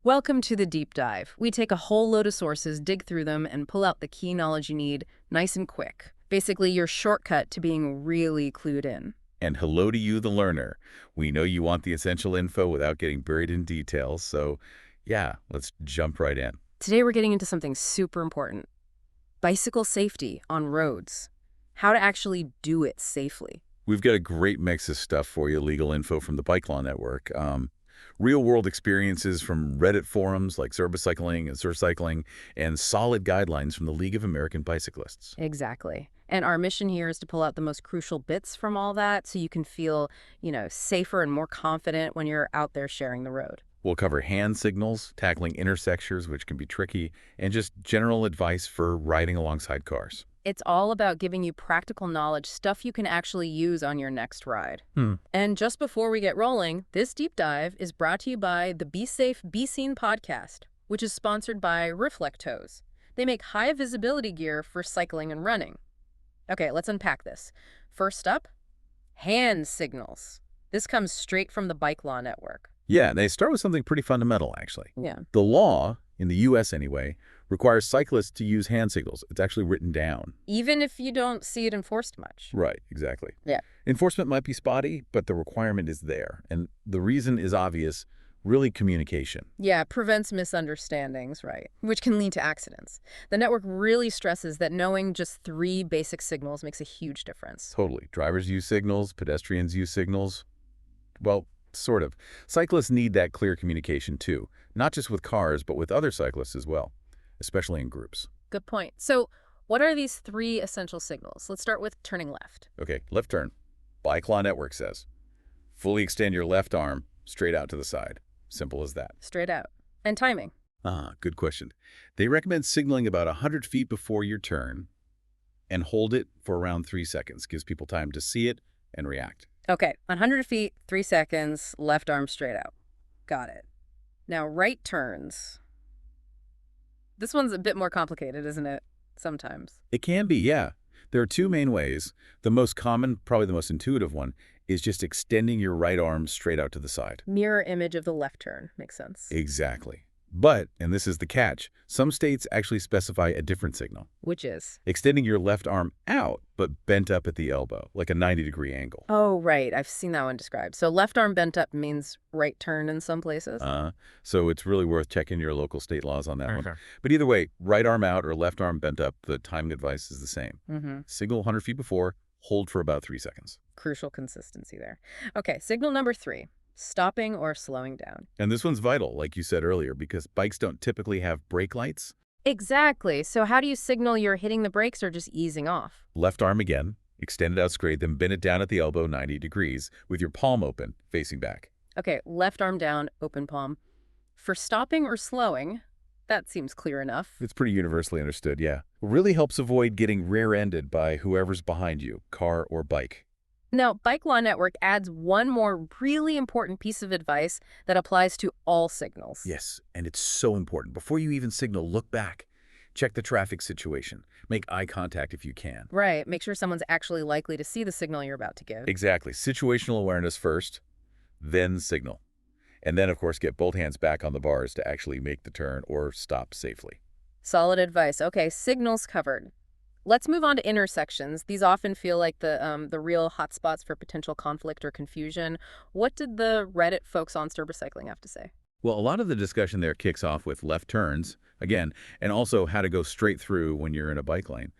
Welcome to the deep dive. We take a whole load of sources, dig through them, and pull out the key knowledge you need nice and quick. Basically, your shortcut to being really clued in. And hello to you, the learner. We know you want the essential info without getting buried in details, so yeah, let's jump right in. Today, we're getting into something super important. Bicycle safety on roads. How to actually do it safely. We've got a great mix of stuff for you, legal info from the Bike Law Network, real-world experiences from Reddit forums like Cybercycling and Surcycling, and solid guidelines from the League of American Bicyclists. Exactly. And our mission here is to pull out the most crucial bits from all that so you can feel, safer and more confident when you're out there sharing the road. We'll cover hand signals, tackling intersections, which can be tricky, and just general advice for riding alongside cars. It's all about giving you practical knowledge, stuff you can actually use on your next ride. Hmm. And just before we get rolling, this deep dive is brought to you by the Be Safe, Be Seen podcast, which is sponsored by Reflectos. They make high visibility gear for cycling and running. Okay, let's unpack this. First up, hand signals. This comes straight from the Bike Law Network. Yeah, they start with something pretty fundamental, actually. Yeah. The law, in the U.S. anyway, requires cyclists to use hand signals. It's actually written down. Even if you don't see it enforced much. Right, exactly. Yeah. Enforcement might be spotty, but the requirement is there. And the reason is obvious, really communication. Yeah, prevents misunderstandings, right, which can lead to accidents. The network really stresses that knowing just 3 basic signals makes a huge difference. Totally. Drivers use signals, pedestrians use signals. Well, sort of. Cyclists need that clear communication too, not just with cars, but with other cyclists as well, especially in groups. Good point. So what are these 3 essential signals? Let's start with turning left. Okay, left turn. Bike Law Network says, fully extend your left arm straight out to the side. Simple as that. Straight out. And timing. Good question. They recommend signaling about 100 feet before your turn and hold it for around 3 seconds. Gives people time to see it and react. Okay, 100 feet, 3 seconds, left arm straight out. Got it. Now, right turns. This one's a bit more complicated, isn't it? Sometimes. It can be, yeah. There are 2 main ways. The most common, probably the most intuitive one, is just extending your right arm straight out to the side. Mirror image of the left turn. Makes sense. Exactly. But, and this is the catch, some states actually specify a different signal. Which is? Extending your left arm out, but bent up at the elbow, like a 90-degree angle. Oh, right. I've seen that one described. So left arm bent up means right turn in some places? So it's really worth checking your local state laws on that one. But either way, right arm out or left arm bent up, the timing advice is the same. Signal 100 feet before, hold for about 3 seconds. Crucial consistency there. Okay, signal number 3. Stopping or slowing down. And this one's vital, like you said earlier, because bikes don't typically have brake lights. Exactly. So how do you signal you're hitting the brakes or just easing off? Left arm again, extend it out straight, then bend it down at the elbow 90 degrees with your palm open, facing back. Okay, left arm down, open palm. For stopping or slowing, that seems clear enough. It's pretty universally understood, yeah. It really helps avoid getting rear-ended by whoever's behind you, car or bike. Now, Bike Law Network adds one more really important piece of advice that applies to all signals. Yes, and it's so important. Before you even signal, look back. Check the traffic situation. Make eye contact if you can. Right. Make sure someone's actually likely to see the signal you're about to give. Exactly. Situational awareness first, then signal. And then, of course, get both hands back on the bars to actually make the turn or stop safely. Solid advice. Okay, signals covered. Let's move on to intersections. These often feel like the real hotspots for potential conflict or confusion. What did the Reddit folks on Cybercycling have to say? Well, a lot of the discussion there kicks off with left turns, again, and also how to go straight through when you're in a bike lane.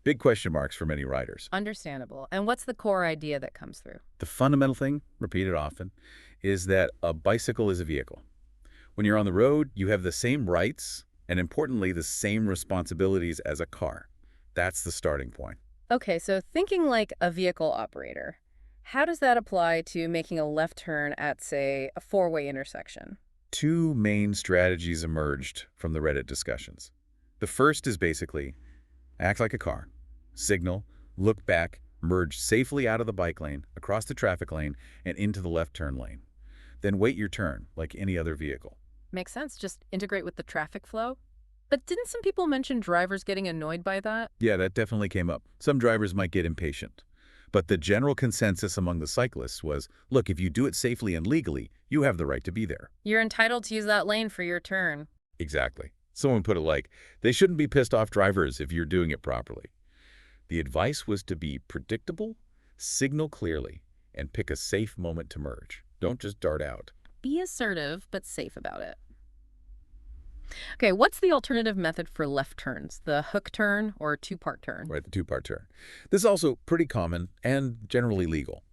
Big question marks for many riders. Understandable. And what's the core idea that comes through? The fundamental thing, repeated often, is that a bicycle is a vehicle. When you're on the road, you have the same rights and, importantly, the same responsibilities as a car. That's the starting point. Okay, so thinking like a vehicle operator, how does that apply to making a left turn at, say, a 4-way intersection? 2 main strategies emerged from the Reddit discussions. The first is basically act like a car, signal, look back, merge safely out of the bike lane, across the traffic lane, and into the left turn lane. Then wait your turn like any other vehicle. Makes sense. Just integrate with the traffic flow. But didn't some people mention drivers getting annoyed by that? Yeah, that definitely came up. Some drivers might get impatient. But the general consensus among the cyclists was, look, if you do it safely and legally, you have the right to be there. You're entitled to use that lane for your turn. Exactly. Someone put it like, they shouldn't be pissed off drivers if you're doing it properly. The advice was to be predictable, signal clearly, and pick a safe moment to merge. Don't just dart out. Be assertive, but safe about it. Okay, what's the alternative method for left turns? The hook turn or two-part turn? Right, the two-part turn. This is also pretty common and generally legal.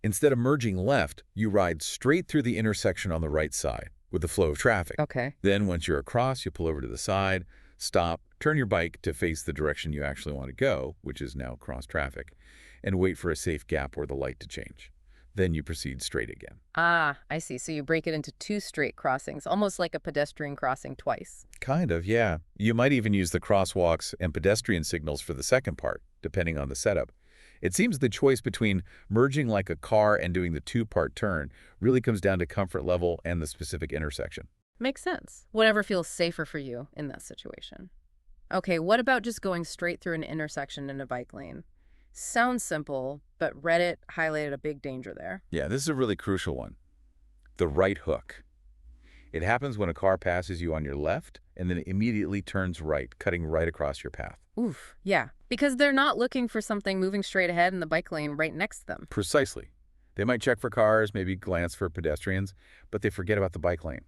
Instead of merging left, you ride straight through the intersection on the right side with the flow of traffic. Okay. Then once you're across, you pull over to the side, stop, turn your bike to face the direction you actually want to go, which is now cross traffic, and wait for a safe gap or the light to change. Then you proceed straight again. Ah, I see. So you break it into two straight crossings, almost like a pedestrian crossing twice. Kind of, yeah. You might even use the crosswalks and pedestrian signals for the second part, depending on the setup. It seems the choice between merging like a car and doing the two-part turn really comes down to comfort level and the specific intersection. Makes sense. Whatever feels safer for you in that situation. Okay, what about just going straight through an intersection in a bike lane? Sounds simple, but Reddit highlighted a big danger there. Yeah, this is a really crucial one. The right hook. It happens when a car passes you on your left and then immediately turns right, cutting right across your path. Oof, yeah. Because they're not looking for something moving straight ahead in the bike lane right next to them. Precisely. They might check for cars, maybe glance for pedestrians, but they forget about the bike lane.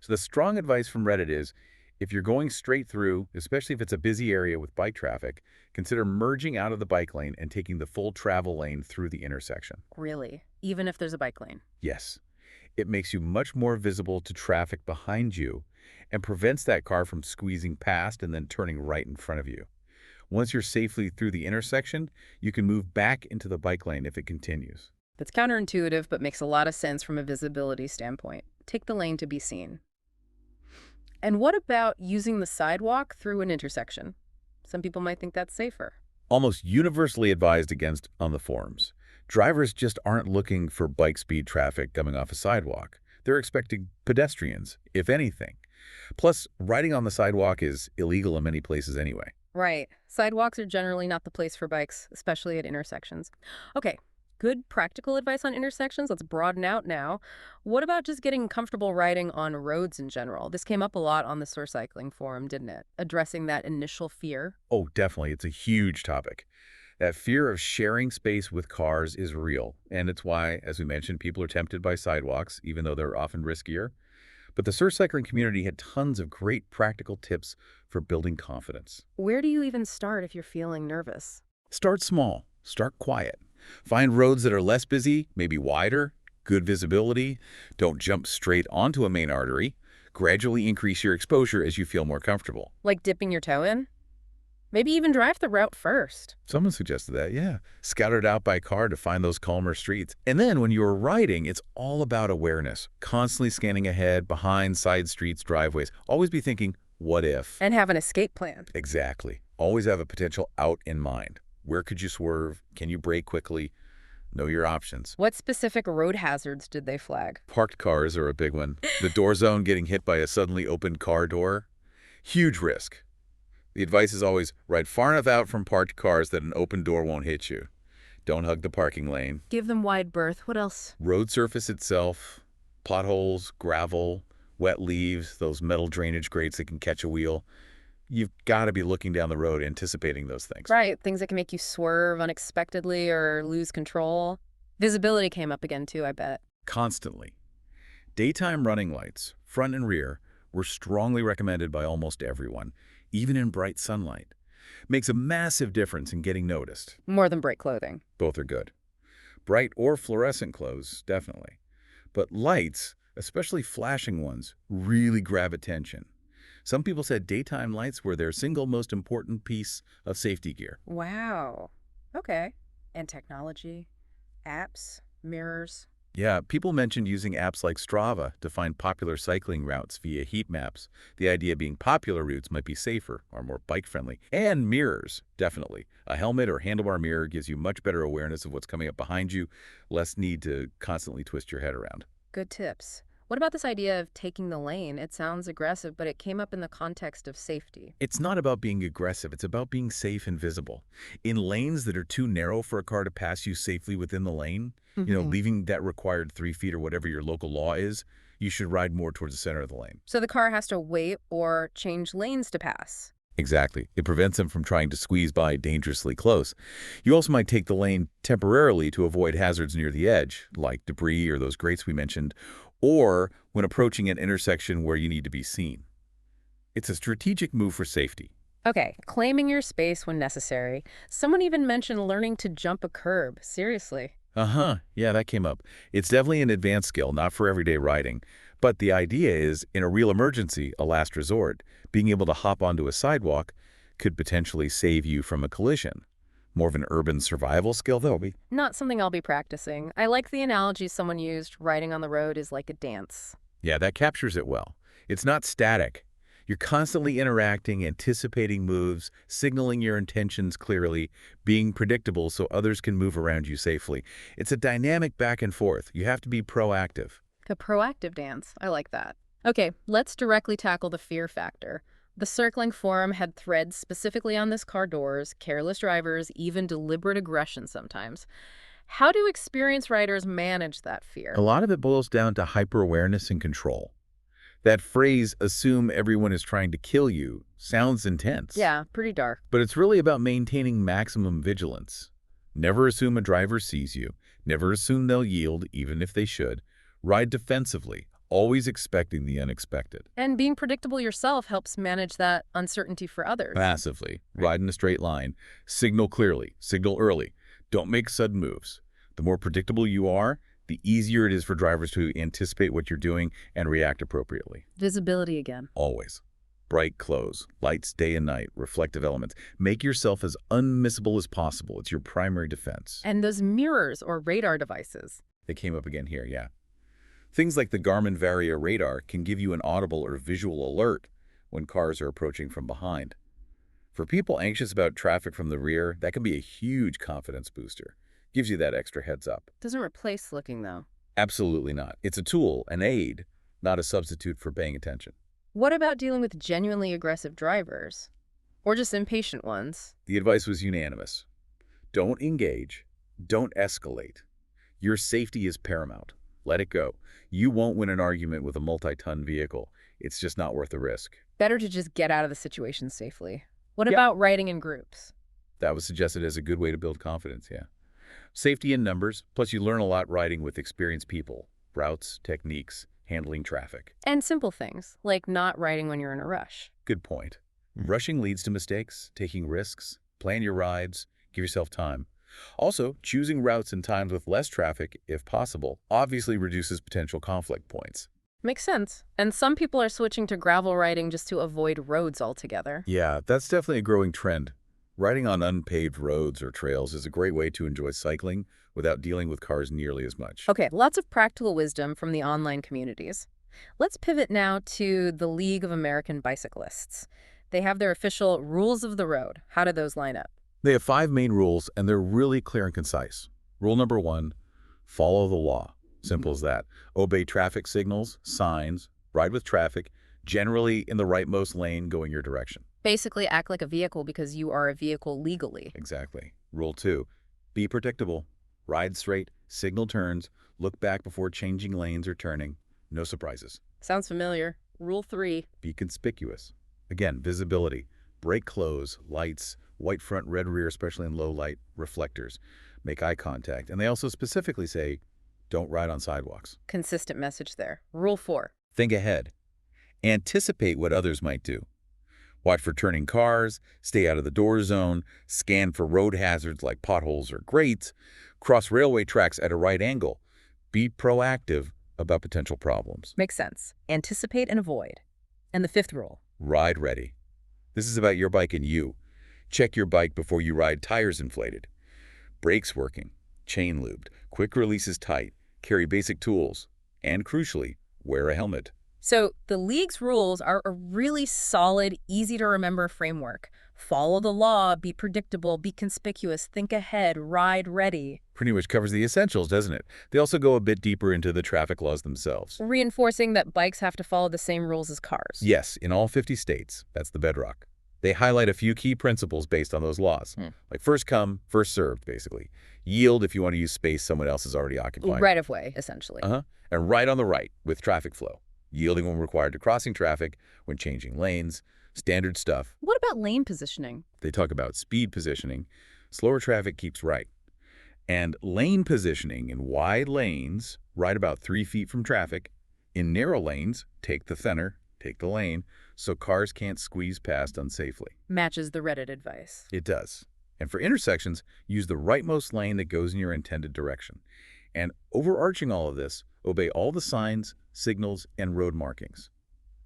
So the strong advice from Reddit is, if you're going straight through, especially if it's a busy area with bike traffic, consider merging out of the bike lane and taking the full travel lane through the intersection. Really? Even if there's a bike lane? Yes. It makes you much more visible to traffic behind you and prevents that car from squeezing past and then turning right in front of you. Once you're safely through the intersection, you can move back into the bike lane if it continues. That's counterintuitive, but makes a lot of sense from a visibility standpoint. Take the lane to be seen. And what about using the sidewalk through an intersection? Some people might think that's safer. Almost universally advised against on the forums. Drivers just aren't looking for bike speed traffic coming off a sidewalk. They're expecting pedestrians, if anything. Plus, riding on the sidewalk is illegal in many places anyway. Right. Sidewalks are generally not the place for bikes, especially at intersections. Okay, good practical advice on intersections. Let's broaden out now. What about just getting comfortable riding on roads in general? This came up a lot on the Soar Cycling forum, didn't it? Addressing that initial fear. Oh, definitely. It's a huge topic. That fear of sharing space with cars is real, and it's why, as we mentioned, people are tempted by sidewalks, even though they're often riskier. But the surf cycling community had tons of great practical tips for building confidence. Where do you even start if you're feeling nervous? Start small. Start quiet. Find roads that are less busy, maybe wider, good visibility. Don't jump straight onto a main artery. Gradually increase your exposure as you feel more comfortable. Like dipping your toe in? Maybe even drive the route first. Someone suggested that, yeah. Scout it out by car to find those calmer streets. And then when you're riding, it's all about awareness. Constantly scanning ahead, behind, side streets, driveways. Always be thinking, what if? And have an escape plan. Exactly. Always have a potential out in mind. Where could you swerve? Can you brake quickly? Know your options. What specific road hazards did they flag? Parked cars are a big one. The door zone, getting hit by a suddenly opened car door. Huge risk. The advice is always ride far enough out from parked cars that an open door won't hit you. Don't hug the parking lane. Give them wide berth. What else? Road surface itself, potholes, gravel, wet leaves, those metal drainage grates that can catch a wheel. You've got to be looking down the road, anticipating those things. Right, things that can make you swerve unexpectedly or lose control. Visibility came up again too, I bet. Constantly. Daytime running lights, front and rear, were strongly recommended by almost everyone, even in bright sunlight. Makes a massive difference in getting noticed. More than bright clothing. Both are good. Bright or fluorescent clothes, definitely. But lights, especially flashing ones, really grab attention. Some people said daytime lights were their single most important piece of safety gear. Wow. Okay. And technology, apps, mirrors. Yeah, people mentioned using apps like Strava to find popular cycling routes via heat maps. The idea being popular routes might be safer or more bike-friendly. And mirrors, definitely. A helmet or handlebar mirror gives you much better awareness of what's coming up behind you, less need to constantly twist your head around. Good tips. What about this idea of taking the lane? It sounds aggressive, but it came up in the context of safety. It's not about being aggressive, it's about being safe and visible. In lanes that are too narrow for a car to pass you safely within the lane, leaving that required 3 feet or whatever your local law is, you should ride more towards the center of the lane. So the car has to wait or change lanes to pass. Exactly. It prevents them from trying to squeeze by dangerously close. You also might take the lane temporarily to avoid hazards near the edge, like debris or those grates we mentioned, or when approaching an intersection where you need to be seen. It's a strategic move for safety. Okay, claiming your space when necessary. Someone even mentioned learning to jump a curb. Seriously. Uh-huh. Yeah, that came up. It's definitely an advanced skill, not for everyday riding. But the idea is, in a real emergency, a last resort, being able to hop onto a sidewalk could potentially save you from a collision. More of an urban survival skill, though. Not something I'll be practicing. I like the analogy someone used, riding on the road is like a dance. Yeah, that captures it well. It's not static. You're constantly interacting, anticipating moves, signaling your intentions clearly, being predictable so others can move around you safely. It's a dynamic back and forth. You have to be proactive. A proactive dance. I like that. Okay, let's directly tackle the fear factor. The circling forum had threads specifically on this car doors, careless drivers, even deliberate aggression sometimes. How do experienced riders manage that fear? A lot of it boils down to hyper-awareness and control. That phrase, assume everyone is trying to kill you, sounds intense. Yeah, pretty dark. But it's really about maintaining maximum vigilance. Never assume a driver sees you. Never assume they'll yield, even if they should. Ride defensively, always expecting the unexpected. And being predictable yourself helps manage that uncertainty for others. Passively, ride in a straight line. Signal clearly, signal early. Don't make sudden moves. The more predictable you are, the easier it is for drivers to anticipate what you're doing and react appropriately. Visibility again. Always. Bright clothes, lights day and night, reflective elements. Make yourself as unmissable as possible. It's your primary defense. And those mirrors or radar devices. They came up again here, yeah. Things like the Garmin Varia radar can give you an audible or visual alert when cars are approaching from behind. For people anxious about traffic from the rear, that can be a huge confidence booster. Gives you that extra heads up. Doesn't replace looking, though. Absolutely not. It's a tool, an aid, not a substitute for paying attention. What about dealing with genuinely aggressive drivers? Or just impatient ones? The advice was unanimous. Don't engage. Don't escalate. Your safety is paramount. Let it go. You won't win an argument with a multi-ton vehicle. It's just not worth the risk. Better to just get out of the situation safely. What Yep. about riding in groups? That was suggested as a good way to build confidence, yeah. Safety in numbers, plus you learn a lot riding with experienced people, routes, techniques, handling traffic. And simple things, like not riding when you're in a rush. Good point. Rushing leads to mistakes, taking risks, plan your rides, give yourself time. Also, choosing routes and times with less traffic, if possible, obviously reduces potential conflict points. Makes sense. And some people are switching to gravel riding just to avoid roads altogether. Yeah, that's definitely a growing trend. Riding on unpaved roads or trails is a great way to enjoy cycling without dealing with cars nearly as much. Okay, lots of practical wisdom from the online communities. Let's pivot now to the League of American Bicyclists. They have their official rules of the road. How do those line up? They have 5 main rules, and they're really clear and concise. Rule number 1, follow the law. Simple as that. Obey traffic signals, signs, ride with traffic, generally in the rightmost lane going your direction. Basically, act like a vehicle because you are a vehicle legally. Exactly. Rule 2, be predictable. Ride straight, signal turns, look back before changing lanes or turning. No surprises. Sounds familiar. Rule 3. Be conspicuous. Again, visibility. Brake close, lights, white front, red rear, especially in low light, reflectors. Make eye contact. And they also specifically say, don't ride on sidewalks. Consistent message there. Rule 4. Think ahead. Anticipate what others might do. Watch for turning cars, stay out of the door zone, scan for road hazards like potholes or grates, cross railway tracks at a right angle. Be proactive about potential problems. Makes sense. Anticipate and avoid. And the 5th rule. Ride ready. This is about your bike and you. Check your bike before you ride, tires inflated, brakes working, chain lubed, quick releases tight, carry basic tools, and crucially, wear a helmet. So the league's rules are a really solid, easy to remember framework. Follow the law, be predictable, be conspicuous, think ahead, ride ready, Pretty much covers the essentials, doesn't it? They also go a bit deeper into the traffic laws themselves. reinforcing that bikes have to follow the same rules as cars. Yes, in all 50 states, that's the bedrock. They highlight a few key principles based on those laws, Hmm. like first come, first served, basically. Yield if you want to use space someone else is already occupying. Right of way, essentially. Uh-huh. And right on the right with traffic flow. Yielding when required to crossing traffic, when changing lanes, standard stuff. What about lane positioning? They talk about speed positioning. Slower traffic keeps right. And lane positioning in wide lanes, right about 3 feet from traffic. In narrow lanes, take the center, take the lane, so cars can't squeeze past unsafely. Matches the Reddit advice. It does. And for intersections, use the rightmost lane that goes in your intended direction. And overarching all of this, obey all the signs, signals, and road markings.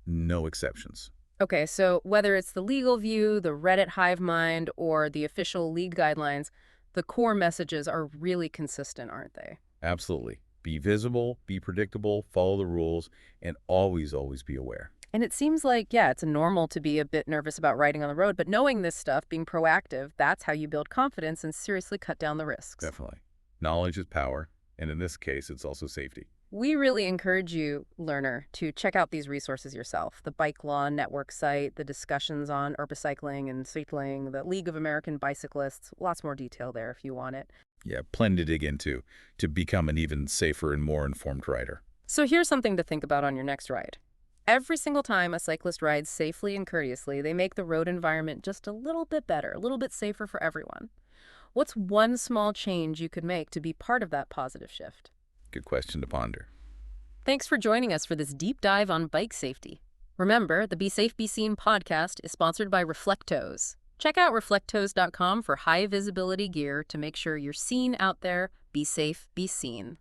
No exceptions. Okay, so whether it's the legal view, the Reddit hive mind, or the official league guidelines, the core messages are really consistent, aren't they? Absolutely. Be visible, be predictable, follow the rules, and always, always be aware. And it seems like, yeah, it's normal to be a bit nervous about riding on the road, but knowing this stuff, being proactive, that's how you build confidence and seriously cut down the risks. Definitely. Knowledge is power, and in this case, it's also safety. We really encourage you, learner, to check out these resources yourself. The Bike Law Network site, the discussions on urbicycling and cycling, the League of American Bicyclists, lots more detail there if you want it. Yeah, plenty to dig into to become an even safer and more informed rider. So here's something to think about on your next ride. Every single time a cyclist rides safely and courteously, they make the road environment just a little bit better, a little bit safer for everyone. What's one small change you could make to be part of that positive shift? Good question to ponder. Thanks for joining us for this deep dive on bike safety. Remember, the Be Safe, Be Seen podcast is sponsored by Reflectos. Check out reflectos.com for high visibility gear to make sure you're seen out there. Be safe, be seen.